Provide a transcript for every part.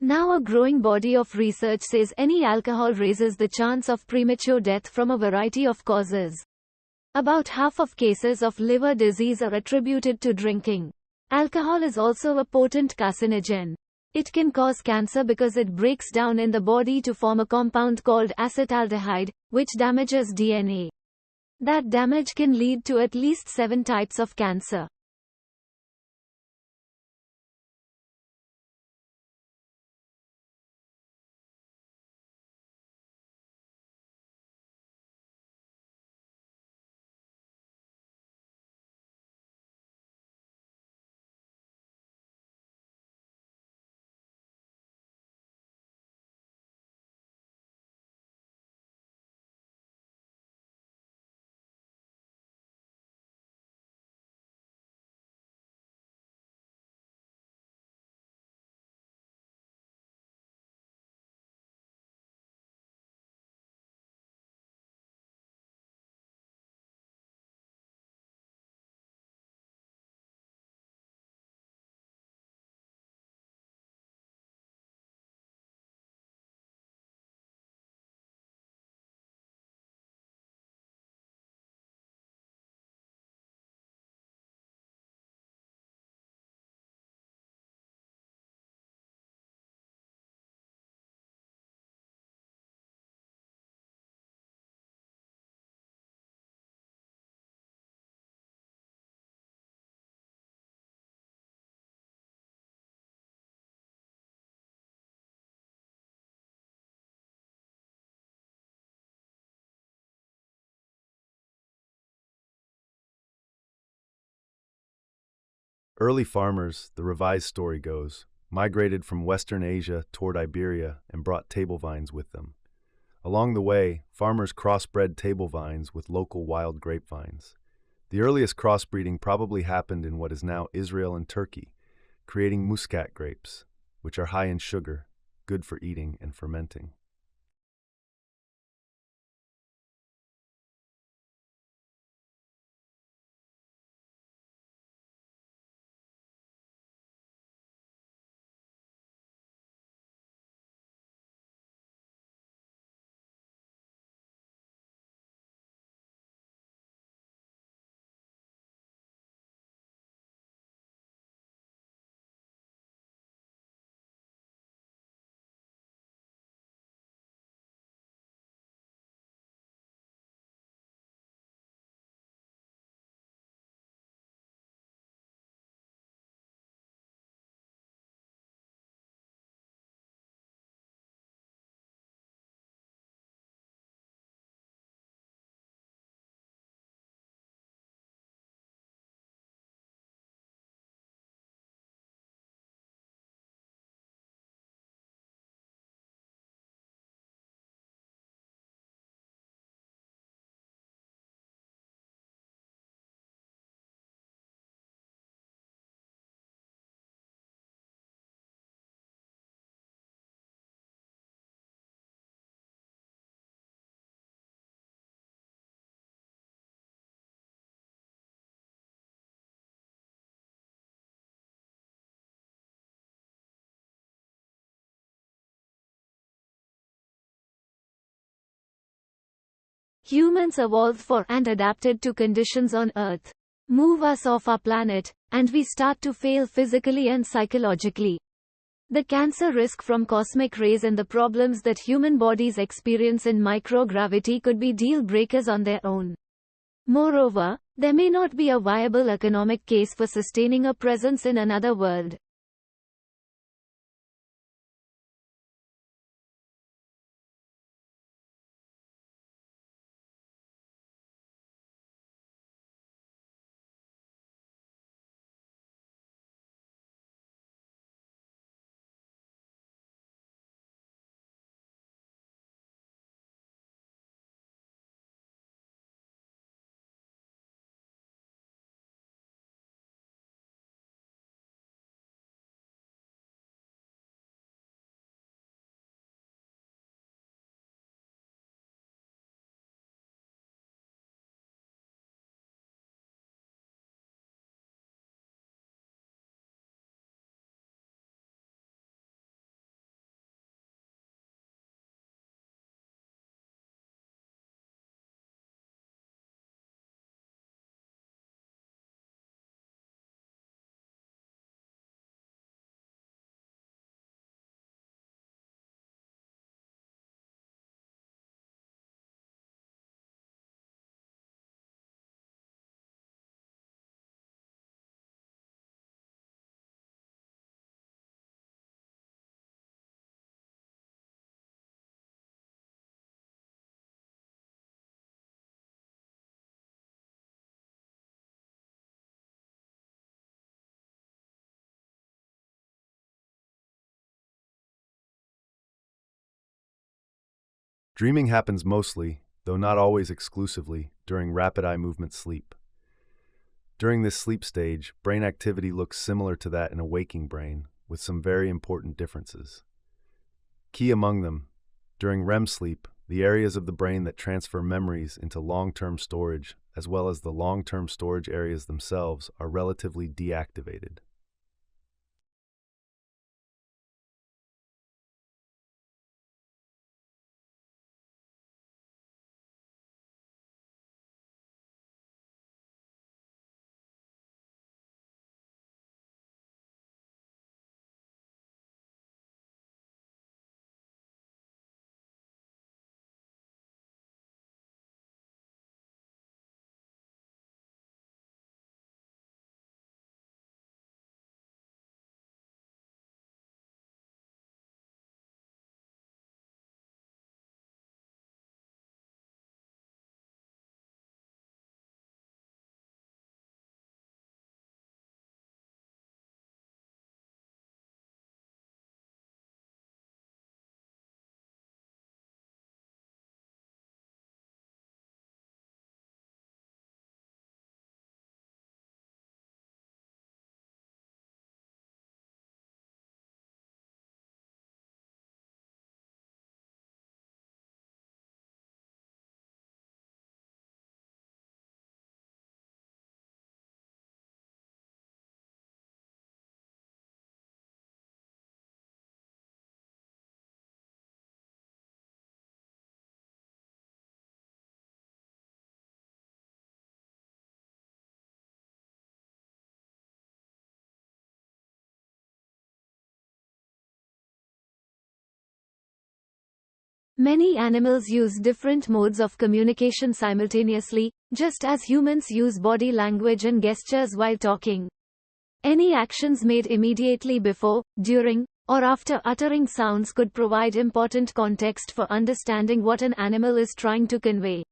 Now a growing body of research says any alcohol raises the chance of premature death from a variety of causes. About half of cases of liver disease are attributed to drinking. Alcohol is also a potent carcinogen. It can cause cancer because it breaks down in the body to form a compound called acetaldehyde, which damages DNA. That damage can lead to at least 7 types of cancer. Early farmers, the revised story goes, migrated from Western Asia toward Iberia and brought table vines with them. Along the way, farmers crossbred table vines with local wild grapevines. The earliest crossbreeding probably happened in what is now Israel and Turkey, creating muscat grapes, which are high in sugar, good for eating and fermenting. Humans evolved for and adapted to conditions on Earth. Move us off our planet, and we start to fail physically and psychologically. The cancer risk from cosmic rays and the problems that human bodies experience in microgravity could be deal breakers on their own. Moreover, there may not be a viable economic case for sustaining a presence in another world. Dreaming happens mostly, though not always exclusively, during rapid eye movement sleep. During this sleep stage, brain activity looks similar to that in a waking brain, with some very important differences. Key among them, during REM sleep, the areas of the brain that transfer memories into long-term storage, as well as the long-term storage areas themselves, are relatively deactivated. Many animals use different modes of communication simultaneously, just as humans use body language and gestures while talking. Any actions made immediately before, during, or after uttering sounds could provide important context for understanding what an animal is trying to convey.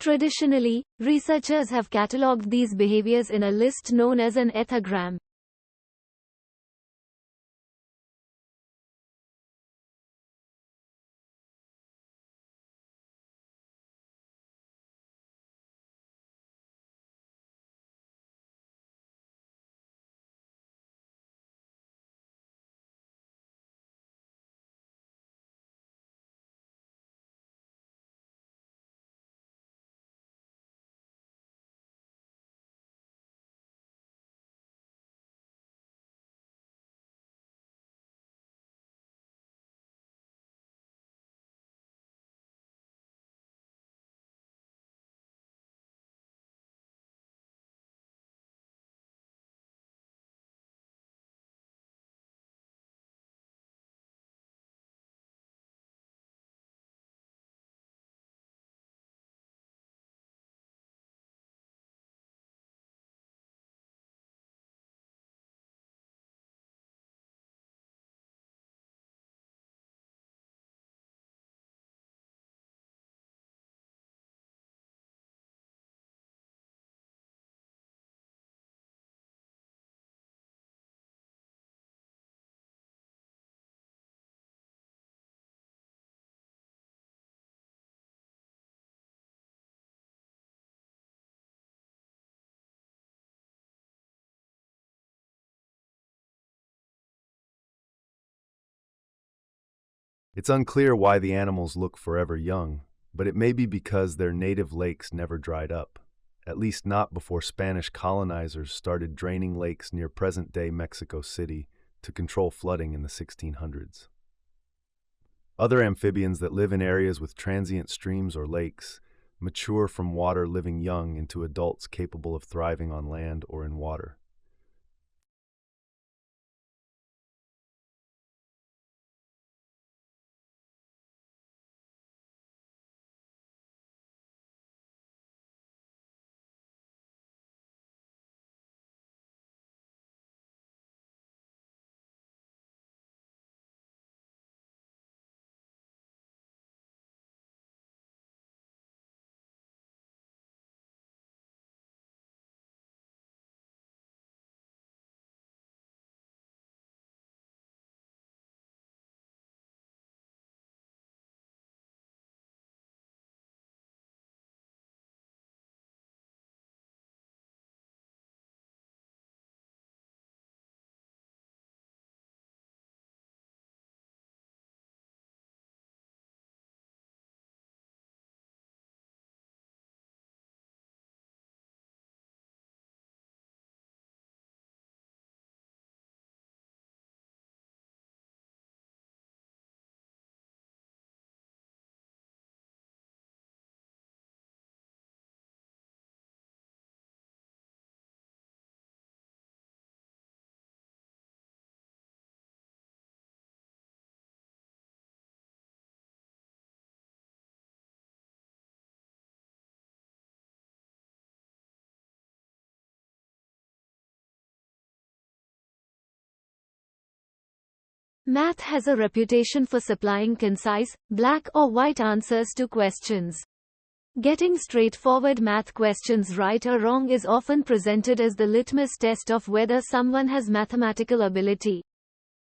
Traditionally, researchers have catalogued these behaviors in a list known as an ethogram. It's unclear why the animals look forever young, but it may be because their native lakes never dried up, at least not before Spanish colonizers started draining lakes near present-day Mexico City to control flooding in the 1600s. Other amphibians that live in areas with transient streams or lakes mature from water living young into adults capable of thriving on land or in water. Math has a reputation for supplying concise, black or white answers to questions. Getting straightforward math questions right or wrong is often presented as the litmus test of whether someone has mathematical ability.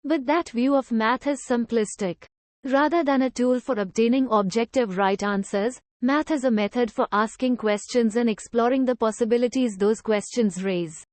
But that view of math is simplistic. Rather than a tool for obtaining objective right answers, math is a method for asking questions and exploring the possibilities those questions raise.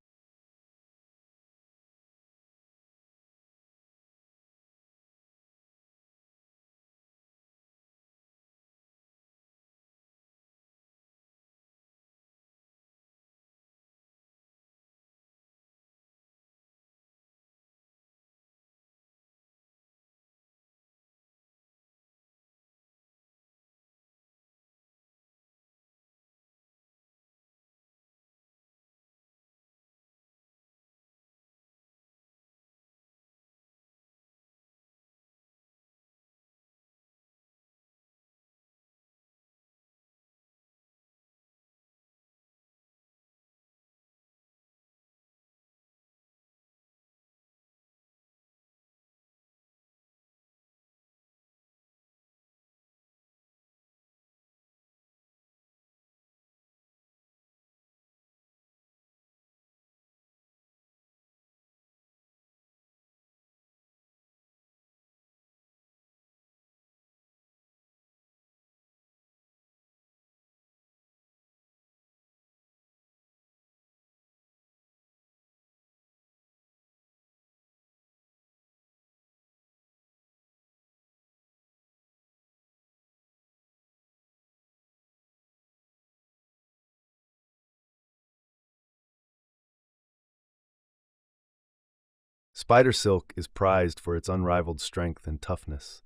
Spider silk is prized for its unrivaled strength and toughness,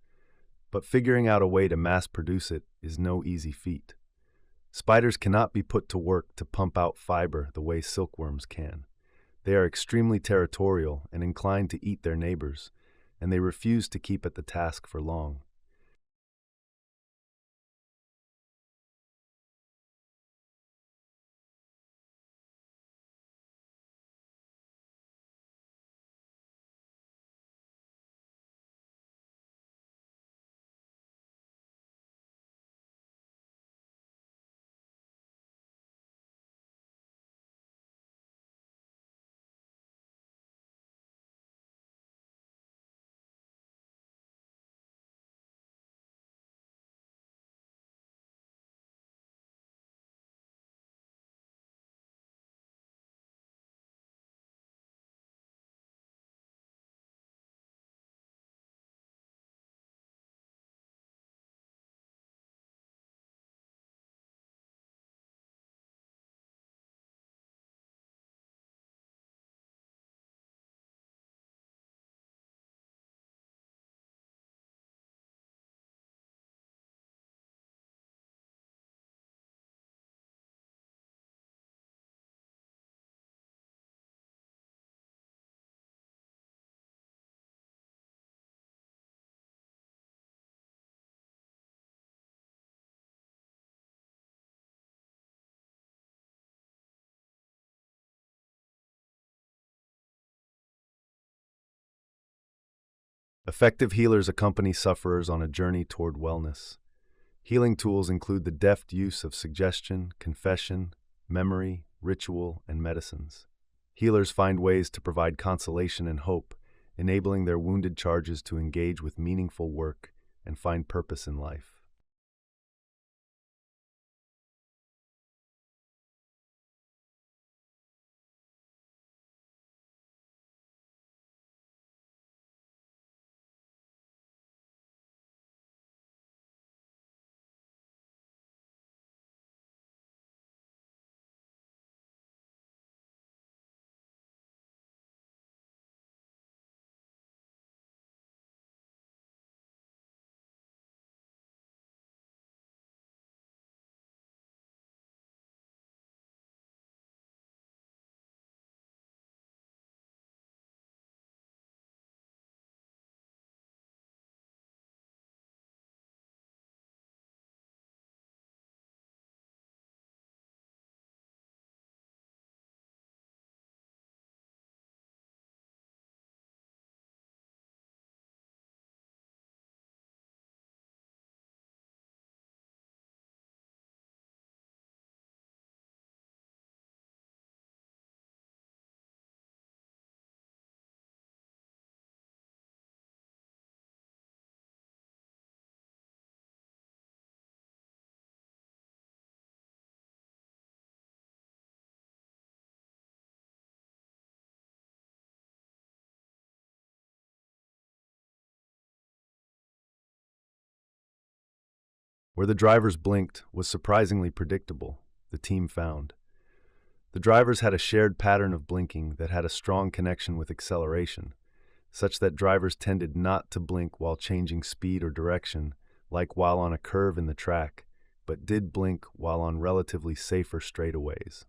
but figuring out a way to mass produce it is no easy feat. Spiders cannot be put to work to pump out fiber the way silkworms can. They are extremely territorial and inclined to eat their neighbors, and they refuse to keep at the task for long. Effective healers accompany sufferers on a journey toward wellness. Healing tools include the deft use of suggestion, confession, memory, ritual, and medicines. Healers find ways to provide consolation and hope, enabling their wounded charges to engage with meaningful work and find purpose in life. Where the drivers blinked was surprisingly predictable, the team found. The drivers had a shared pattern of blinking that had a strong connection with acceleration, such that drivers tended not to blink while changing speed or direction, like while on a curve in the track, but did blink while on relatively safer straightaways.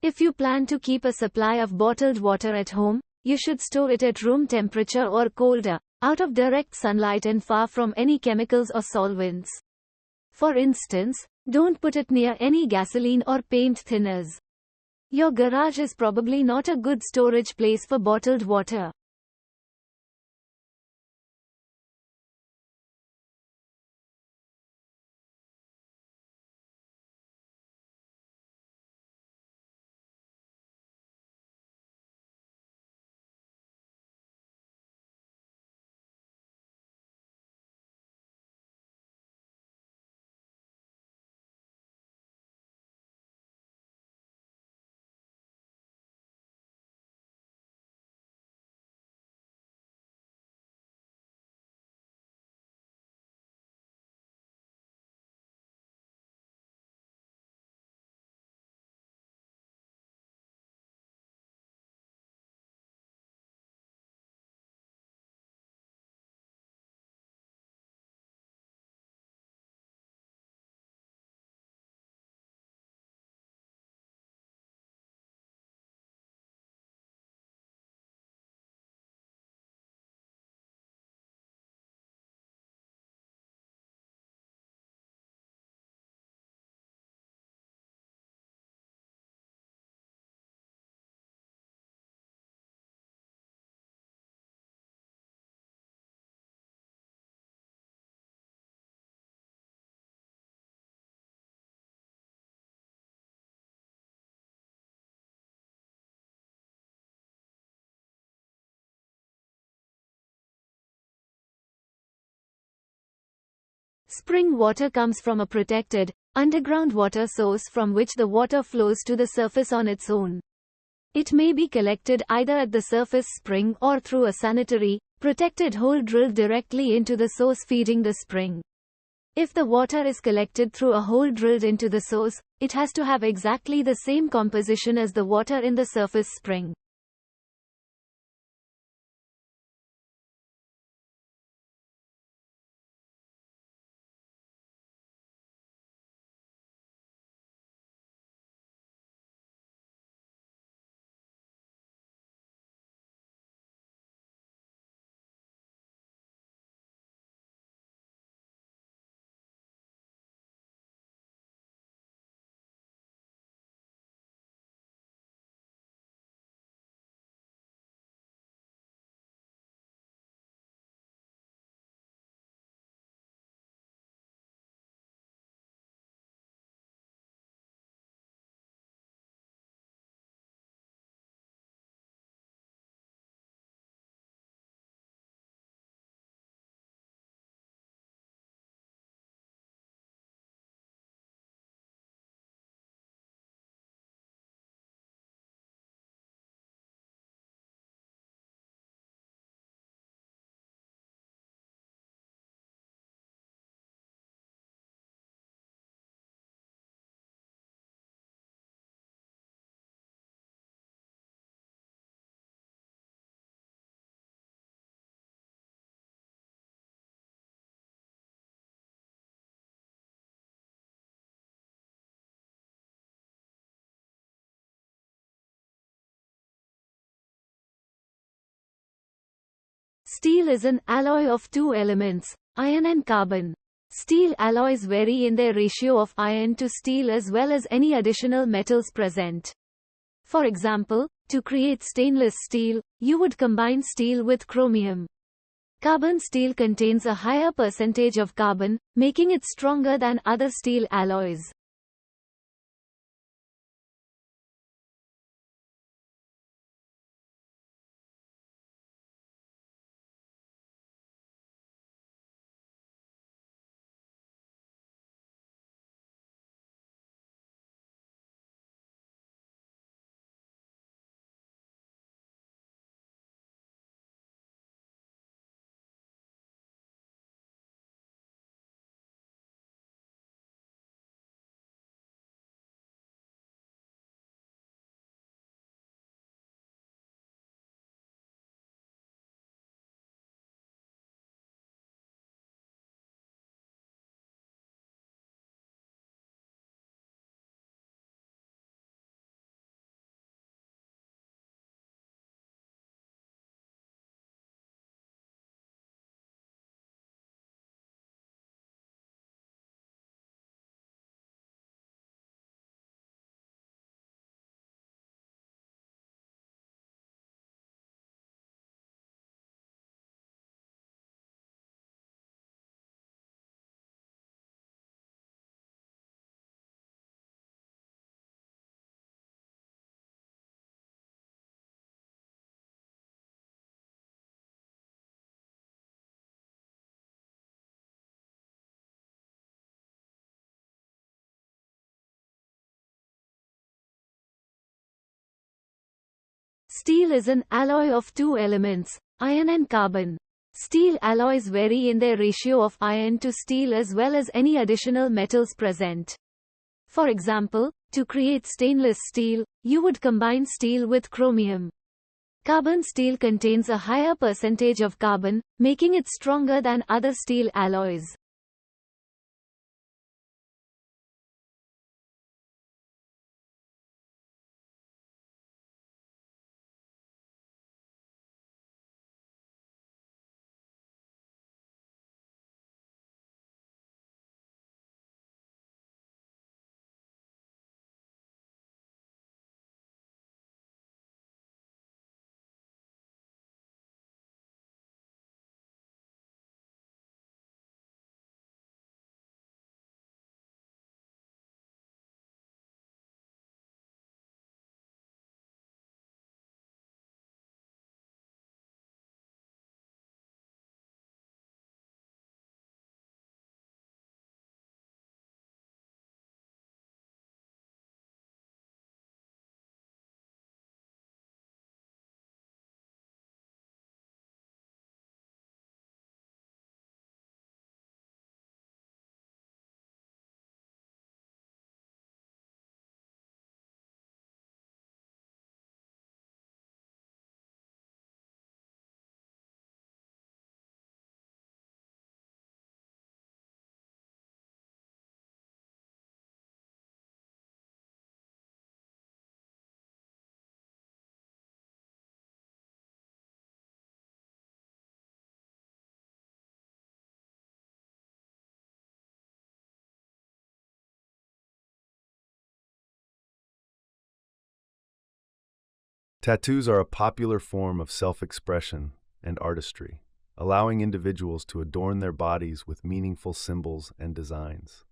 If you plan to keep a supply of bottled water at home, you should store it at room temperature or colder, out of direct sunlight and far from any chemicals or solvents. For instance, don't put it near any gasoline or paint thinners. Your garage is probably not a good storage place for bottled water. Spring water comes from a protected, underground water source from which the water flows to the surface on its own. It may be collected either at the surface spring or through a sanitary, protected hole drilled directly into the source feeding the spring. If the water is collected through a hole drilled into the source, it has to have exactly the same composition as the water in the surface spring. Steel is an alloy of two elements, iron and carbon. Steel alloys vary in their ratio of iron to steel as well as any additional metals present. For example, to create stainless steel, you would combine steel with chromium. Carbon steel contains a higher percentage of carbon, making it stronger than other steel alloys. Steel is an alloy of two elements, iron and carbon. Steel alloys vary in their ratio of iron to steel as well as any additional metals present. For example, to create stainless steel, you would combine steel with chromium. Carbon steel contains a higher percentage of carbon, making it stronger than other steel alloys. Tattoos are a popular form of self-expression and artistry, allowing individuals to adorn their bodies with meaningful symbols and designs.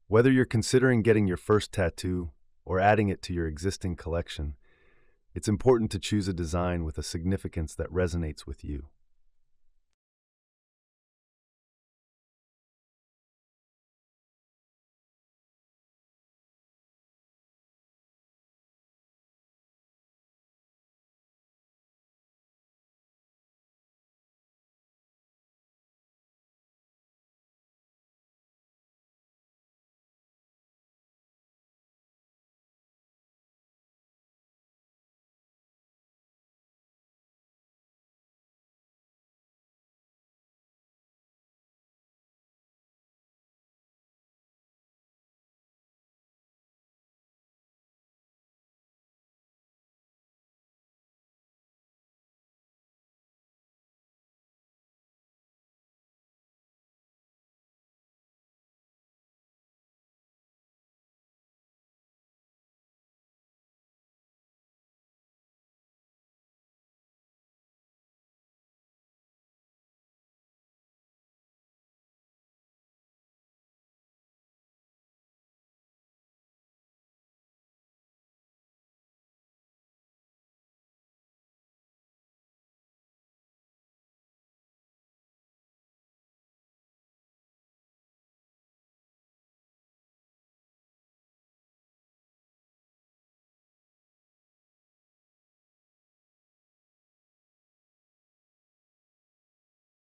Whether you're considering getting your first tattoo or adding it to your existing collection, it's important to choose a design with a significance that resonates with you.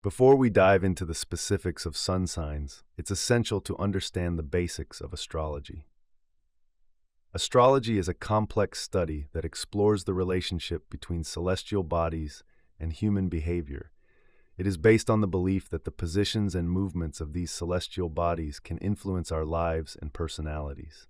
Before we dive into the specifics of sun signs, it's essential to understand the basics of astrology. Astrology is a complex study that explores the relationship between celestial bodies and human behavior. It is based on the belief that the positions and movements of these celestial bodies can influence our lives and personalities.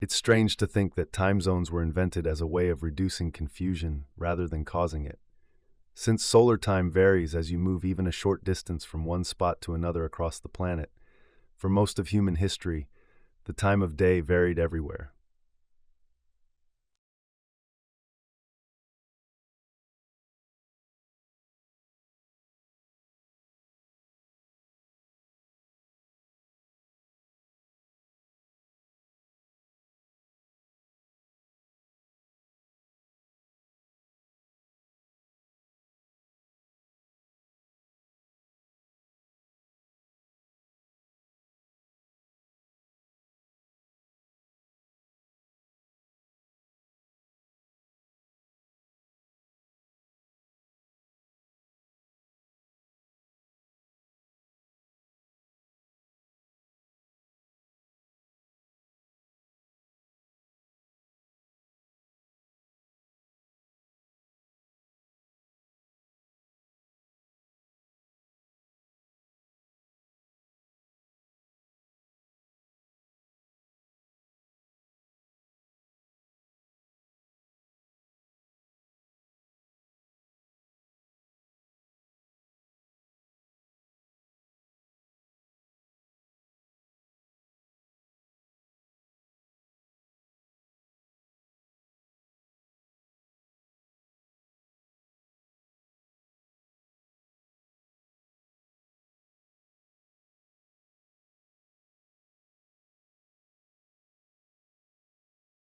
It's strange to think that time zones were invented as a way of reducing confusion rather than causing it. Since solar time varies as you move even a short distance from one spot to another across the planet, for most of human history, the time of day varied everywhere.